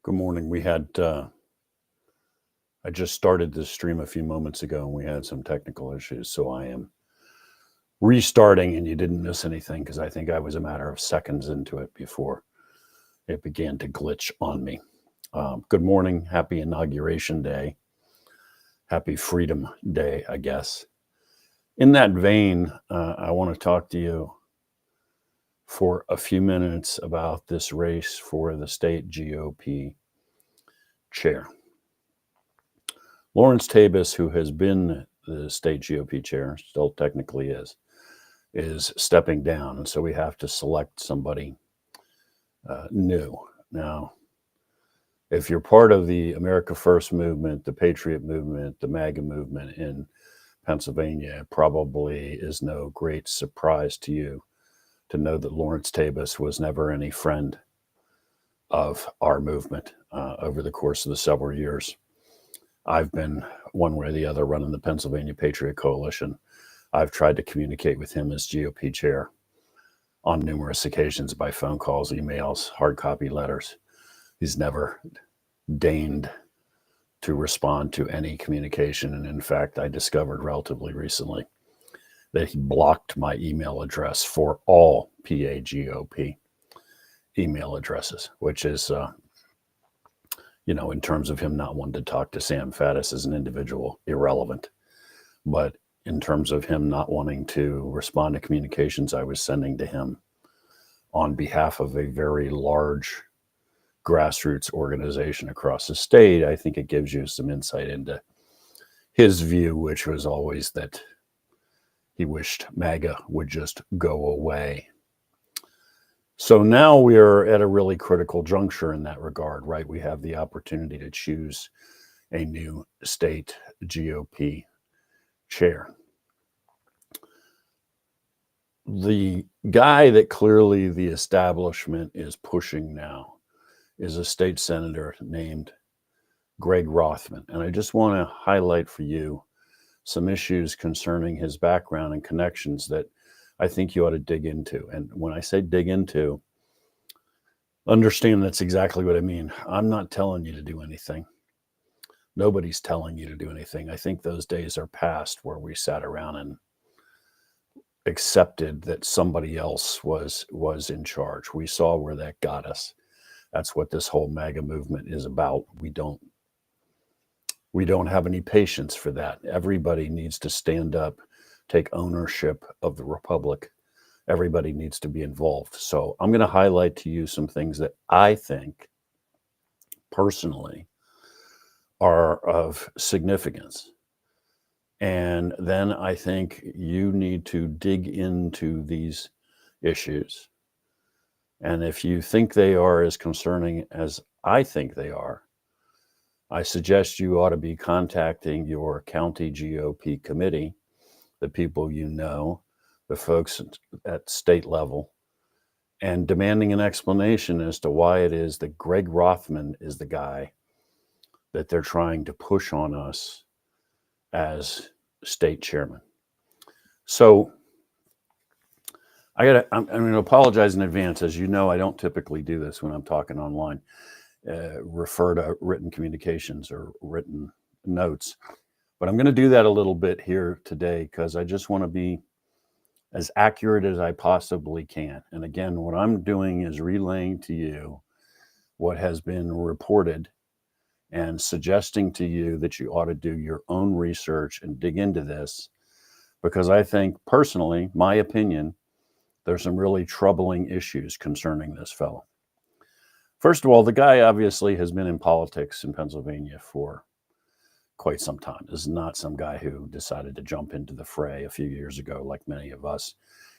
Good morning. I just started this stream a few moments ago and we had some technical issues. So I am restarting and you didn't miss anything because I think I was a matter of seconds into it before it began to glitch on me. Good morning. Happy Inauguration Day. Happy Freedom Day, I guess. In that vein, I want to talk to you for a few minutes about this race for the state GOP chair. Lawrence Tabus, who has been the state GOP chair, still technically is stepping down. And so we have to select somebody new. Now, if you're part of the America First movement, the Patriot movement, the MAGA movement in Pennsylvania, it probably is no great surprise to you to know that Lawrence Tabus was never any friend of our movement over the course of the several years I've been one way or the other running the Pennsylvania Patriot Coalition. I've tried to communicate with him as GOP chair on numerous occasions by phone calls, emails, hard copy letters. He's never deigned to respond to any communication. And in fact, I discovered relatively recently that he blocked my email address for all PAGOP email addresses, which is in terms of him not wanting to talk to Sam Faddis as an individual, irrelevant. But in terms of him not wanting to respond to communications I was sending to him on behalf of a very large grassroots organization across the state, I think it gives you some insight into his view, which was always that he wished MAGA would just go away. So now we're at a really critical juncture in that regard, right? We have the opportunity to choose a new state GOP chair. The guy that clearly the establishment is pushing now is a state senator named Greg Rothman. And I just want to highlight for you some issues concerning his background and connections that I think you ought to dig into. And when I say dig into, understand that's exactly what I mean. I'm not telling you to do anything. Nobody's telling you to do anything. I think those days are past where we sat around and accepted that somebody else was in charge. We saw where that got us. That's what this whole MAGA movement is about. We don't have any patience for that. Everybody needs to stand up, take ownership of the republic. Everybody needs to be involved. So I'm going to highlight to you some things that I think personally are of significance. And then I think you need to dig into these issues. And if you think they are as concerning as I think they are, I suggest you ought to be contacting your county GOP committee, the people you know, the folks at state level, and demanding an explanation as to why it is that Greg Rothman is the guy that they're trying to push on us as state chairman. So I'm going to apologize in advance. As you know, I don't typically do this when I'm talking online, refer to written communications or written notes. But I'm going to do that a little bit here today because I just want to be as accurate as I possibly can. And again, what I'm doing is relaying to you what has been reported and suggesting to you that you ought to do your own research and dig into this, because I think personally, my opinion, there's some really troubling issues concerning this fellow. First of all, the guy obviously has been in politics in Pennsylvania for quite some time. This is not some guy who decided to jump into the fray a few years ago, like many of us,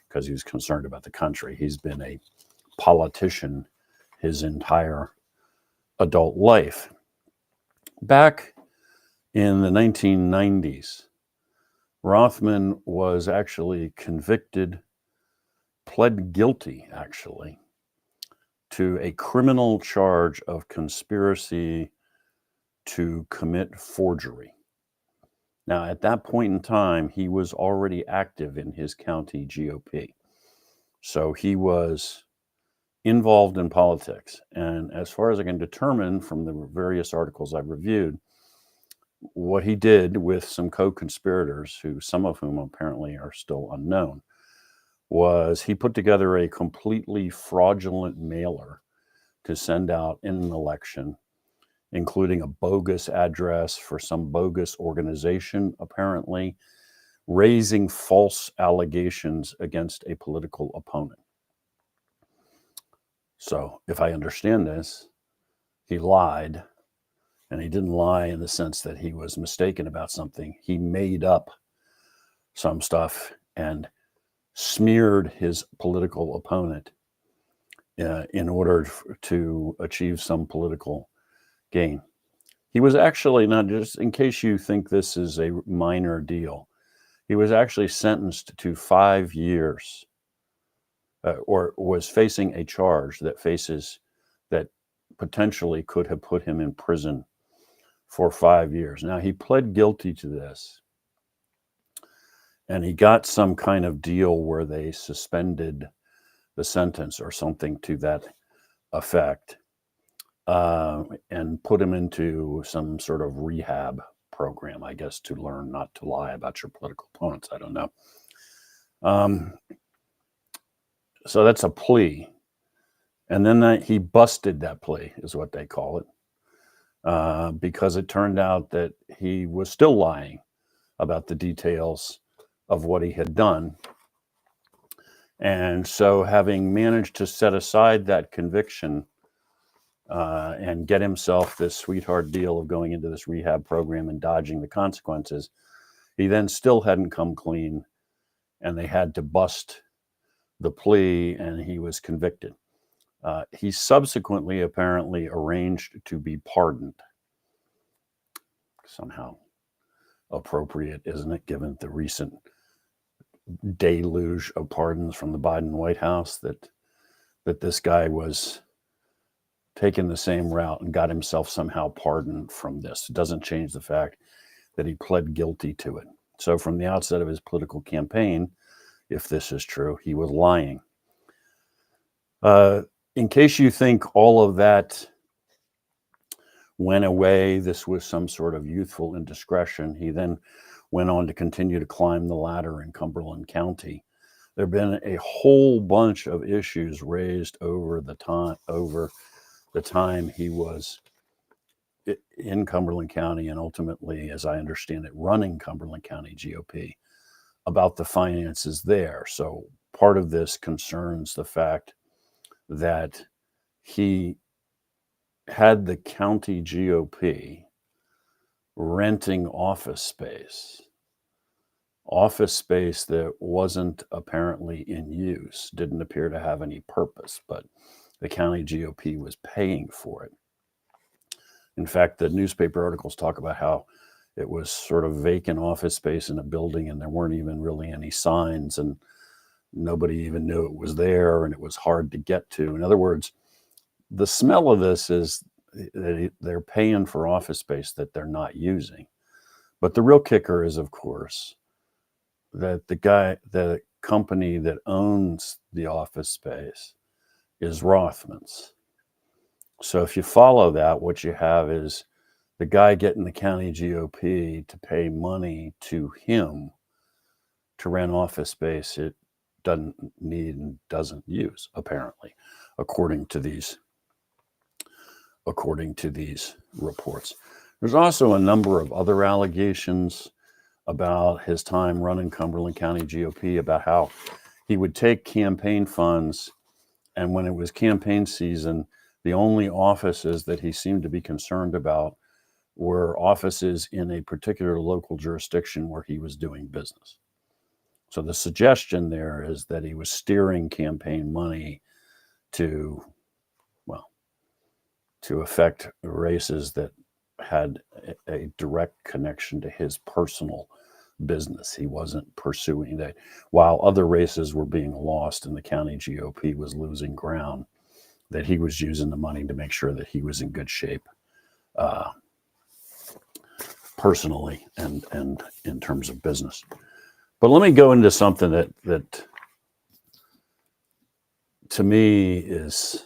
because he was concerned about the country. He's been a politician his entire adult life. Back in the 1990s, Rothman was actually convicted, pled guilty actually, to a criminal charge of conspiracy to commit forgery. Now, at that point in time, he was already active in his county GOP. So he was involved in politics. And as far as I can determine from the various articles I've reviewed, what he did with some co-conspirators, who some of whom apparently are still unknown, was he put together a completely fraudulent mailer to send out in an election, including a bogus address for some bogus organization, apparently, raising false allegations against a political opponent. So if I understand this, he lied, and he didn't lie in the sense that he was mistaken about something. He made up some stuff and smeared his political opponent in order to achieve some political gain. He was actually, not just in case you think this is a minor deal, he was actually sentenced to 5 years, or was facing a charge that potentially could have put him in prison for 5 years. Now, he pled guilty to this, and he got some kind of deal where they suspended the sentence or something to that effect, and put him into some sort of rehab program, I guess, to learn not to lie about your political opponents. I don't know. So that's a plea. And then he busted that plea, is what they call it, because it turned out that he was still lying about the details of what he had done. And so, having managed to set aside that conviction and get himself this sweetheart deal of going into this rehab program and dodging the consequences, he then still hadn't come clean, and they had to bust the plea, and he was convicted. He subsequently apparently arranged to be pardoned. Somehow appropriate, isn't it, given the recent deluge of pardons from the Biden White House, that this guy was taking the same route and got himself somehow pardoned from this. It doesn't change the fact that he pled guilty to it. So from the outset of his political campaign, if this is true, he was lying. In case you think all of that went away, this was some sort of youthful indiscretion, he then went on to continue to climb the ladder in Cumberland County. There have been a whole bunch of issues raised over the time he was in Cumberland County, and ultimately, as I understand it, running Cumberland County GOP, about the finances there. So part of this concerns the fact that he had the county GOP renting office space that wasn't apparently in use, didn't appear to have any purpose, but the county GOP was paying for it. In fact, the newspaper articles talk about how it was sort of vacant office space in a building, and there weren't even really any signs, and nobody even knew it was there, and it was hard to get to. In other words, the smell of this is that they're paying for office space that they're not using. But the real kicker is, of course, that the company that owns the office space is Rothman's. So if you follow that, what you have is the guy getting the county GOP to pay money to him to rent office space it doesn't need and doesn't use, apparently, according to these reports. There's also a number of other allegations about his time running Cumberland County GOP, about how he would take campaign funds, and when it was campaign season, the only offices that he seemed to be concerned about were offices in a particular local jurisdiction where he was doing business. So the suggestion there is that he was steering campaign money to affect races that had a direct connection to his personal business. He wasn't pursuing that. While other races were being lost and the county GOP was losing ground, that he was using the money to make sure that he was in good shape personally and in terms of business. But let me go into something that to me is,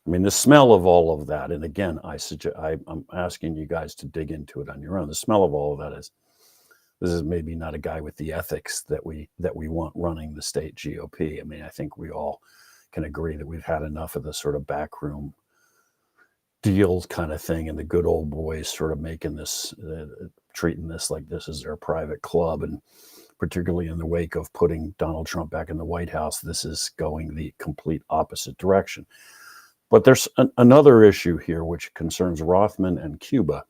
I mean, the smell of all of that, and again, I'm asking you guys to dig into it on your own. The smell of all of that is, this is maybe not a guy with the ethics that we want running the state GOP. I mean, I think we all can agree that we've had enough of the sort of backroom deals kind of thing, and the good old boys sort of making this, treating this like this is their private club. And particularly in the wake of putting Donald Trump back in the White House, this is going the complete opposite direction. But there's another issue here which concerns Rothman and Cuba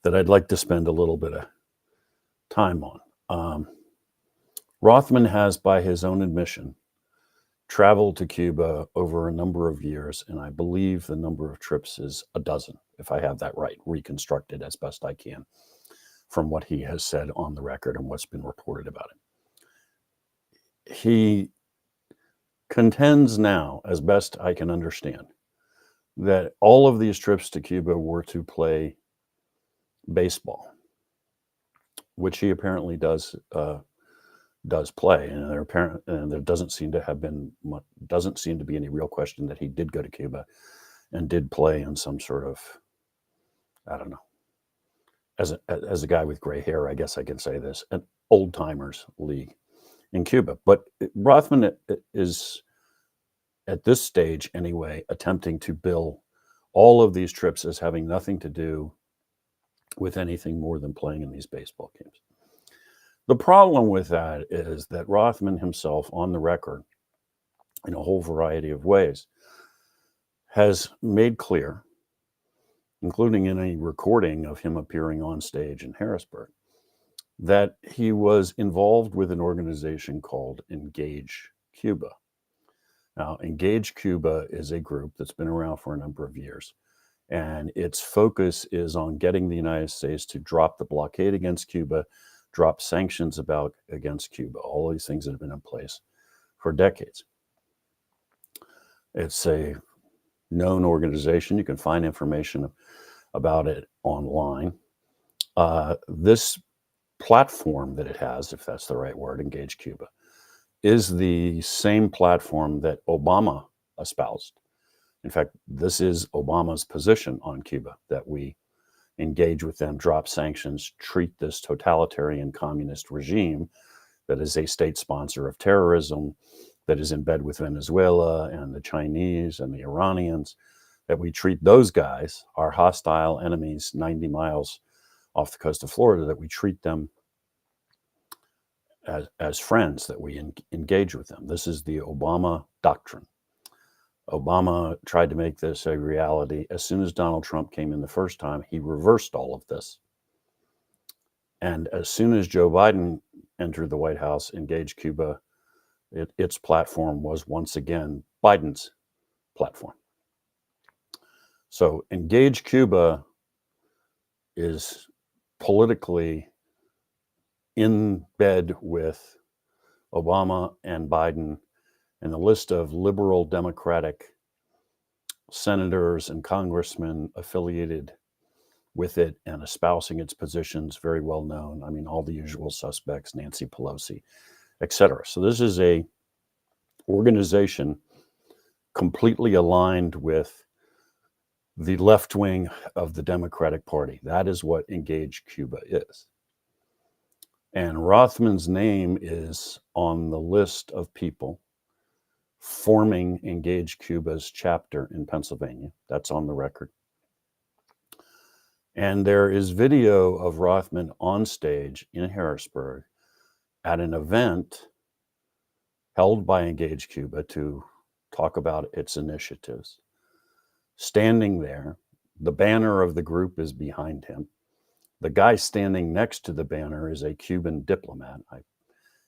that I'd like to spend a little bit of time on. Rothman has, by his own admission, traveled to Cuba over a number of years, and I believe the number of trips is a dozen, if I have that right, reconstructed as best I can from what he has said on the record and what's been reported about it. He contends now, as best I can understand, that all of these trips to Cuba were to play baseball, which he apparently does play, and there doesn't seem to be any real question that he did go to Cuba and did play in some sort of, I don't know, as a guy with gray hair, I guess I can say this, an old timers league in Cuba. But Rothman is, at this stage anyway, attempting to bill all of these trips as having nothing to do with anything more than playing in these baseball games. The problem with that is that Rothman himself, on the record, in a whole variety of ways, has made clear, including in a recording of him appearing on stage in Harrisburg, that he was involved with an organization called Engage Cuba. Now, Engage Cuba is a group that's been around for a number of years, and its focus is on getting the United States to drop the blockade against Cuba, drop sanctions against Cuba, all these things that have been in place for decades. It's a known organization. You can find information about it online. This platform that it has, if that's the right word, Engage Cuba, is the same platform that Obama espoused. In fact, this is Obama's position on Cuba, that we engage with them, drop sanctions, treat this totalitarian communist regime that is a state sponsor of terrorism, that is in bed with Venezuela and the Chinese and the Iranians, that we treat those guys, our hostile enemies 90 miles off the coast of Florida, that we treat them as friends, that we engage with them. This is the Obama doctrine. Obama tried to make this a reality. As soon as Donald Trump came in the first time, he reversed all of this. And as soon as Joe Biden entered the White House, Engage Cuba, its platform was once again Biden's platform. So Engage Cuba is politically in bed with Obama and Biden, and the list of liberal Democratic senators and congressmen affiliated with it and espousing its positions, very well known. I mean, all the usual suspects, Nancy Pelosi, etc. So this is a organization completely aligned with the left wing of the Democratic Party. That is what Engage Cuba is. And Rothman's name is on the list of people forming Engage Cuba's chapter in Pennsylvania. That's on the record. And there is video of Rothman on stage in Harrisburg at an event held by Engage Cuba to talk about its initiatives. Standing there, the banner of the group is behind him. The guy standing next to the banner is a Cuban diplomat. I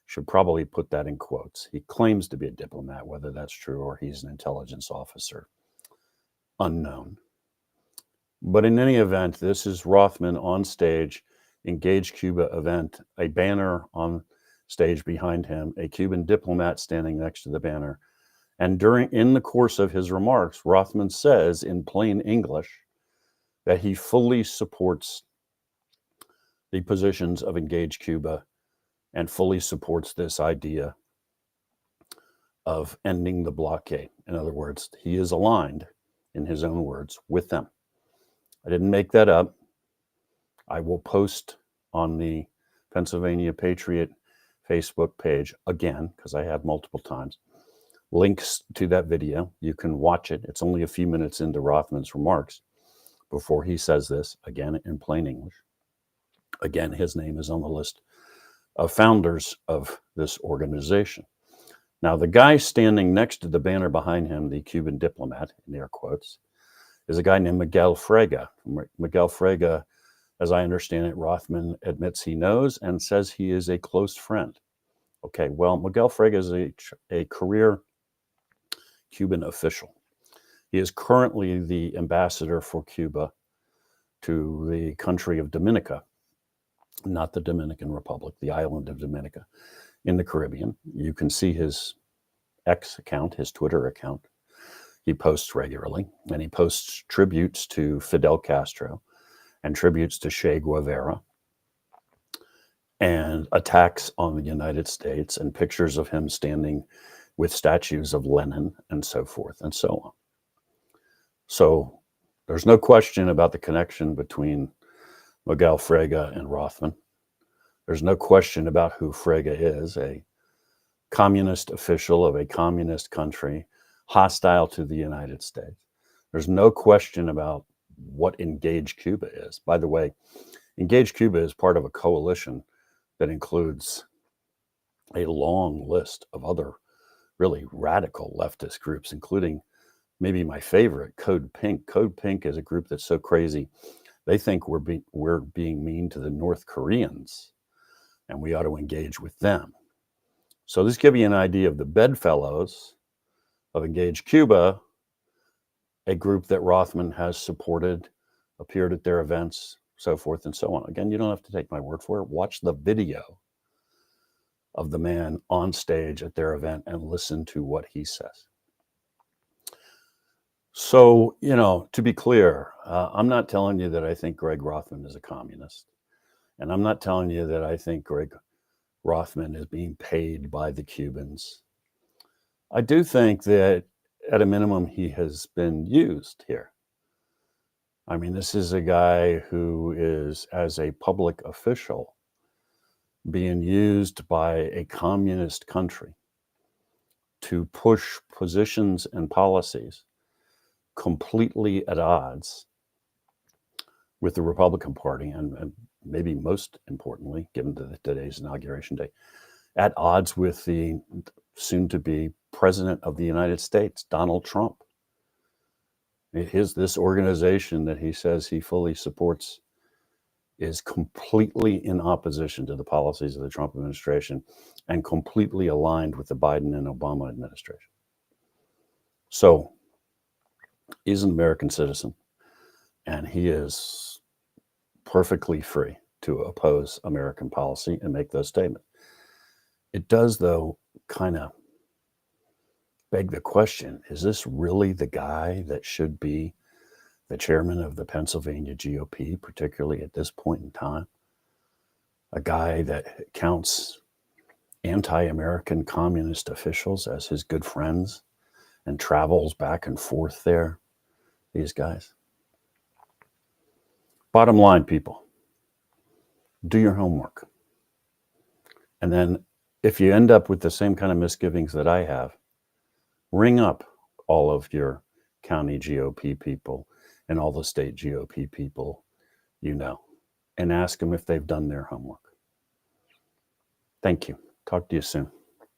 should probably put that in quotes. He claims to be a diplomat, whether that's true or he's an intelligence officer, unknown. But in any event, this is Rothman on stage, Engage Cuba event, a banner on stage behind him, a Cuban diplomat standing next to the banner. And in the course of his remarks, Rothman says in plain English that he fully supports the positions of Engage Cuba and fully supports this idea of ending the blockade. In other words, he is aligned, in his own words, with them. I didn't make that up. I will post on the Pennsylvania Patriot Facebook page again, because I have multiple times, links to that video. You can watch it. It's only a few minutes into Rothman's remarks before he says this, again in plain English. Again, his name is on the list of founders of this organization. Now, the guy standing next to the banner behind him, the Cuban diplomat, in air quotes, is a guy named Miguel Frege. Miguel Frege, as I understand it, Rothman admits he knows and says he is a close friend. Okay, well, Miguel Frege is a career Cuban official. He is currently the ambassador for Cuba to the country of Dominica, not the Dominican Republic, the island of Dominica in the Caribbean. You can see his X account, his Twitter account. He posts regularly, and he posts tributes to Fidel Castro and tributes to Che Guevara and attacks on the United States and pictures of him standing with statues of Lenin and so forth and so on. So there's no question about the connection between Miguel Frege and Rothman. There's no question about who Frege is, a communist official of a communist country hostile to the United States. There's no question about what Engage Cuba is. By the way, Engage Cuba is part of a coalition that includes a long list of other really radical leftist groups, including maybe my favorite, Code Pink. Code Pink is a group that's so crazy, they think we're being mean to the North Koreans, and we ought to engage with them. So this gives you an idea of the bedfellows of Engage Cuba, a group that Rothman has supported, appeared at their events, so forth and so on. Again, you don't have to take my word for it. Watch the video of the man on stage at their event and listen to what he says. So, to be clear, I'm not telling you that I think Greg Rothman is a communist. And I'm not telling you that I think Greg Rothman is being paid by the Cubans. I do think that at a minimum, he has been used here. I mean, this is a guy who is, as a public official, being used by a communist country to push positions and policies completely at odds with the Republican Party, and maybe most importantly, given today's inauguration day, at odds with the soon-to-be President of the United States, Donald Trump. This organization that he says he fully supports is completely in opposition to the policies of the Trump administration and completely aligned with the Biden and Obama administration. So he's an American citizen, and he is perfectly free to oppose American policy and make those statements. It does, though, kind of beg the question, is this really the guy that should be the chairman of the Pennsylvania GOP, particularly at this point in time? A guy that counts anti-American communist officials as his good friends and travels back and forth there, these guys. Bottom line, people, do your homework. And then if you end up with the same kind of misgivings that I have, ring up all of your county GOP people and all the state GOP people and ask them if they've done their homework. Thank you. Talk to you soon.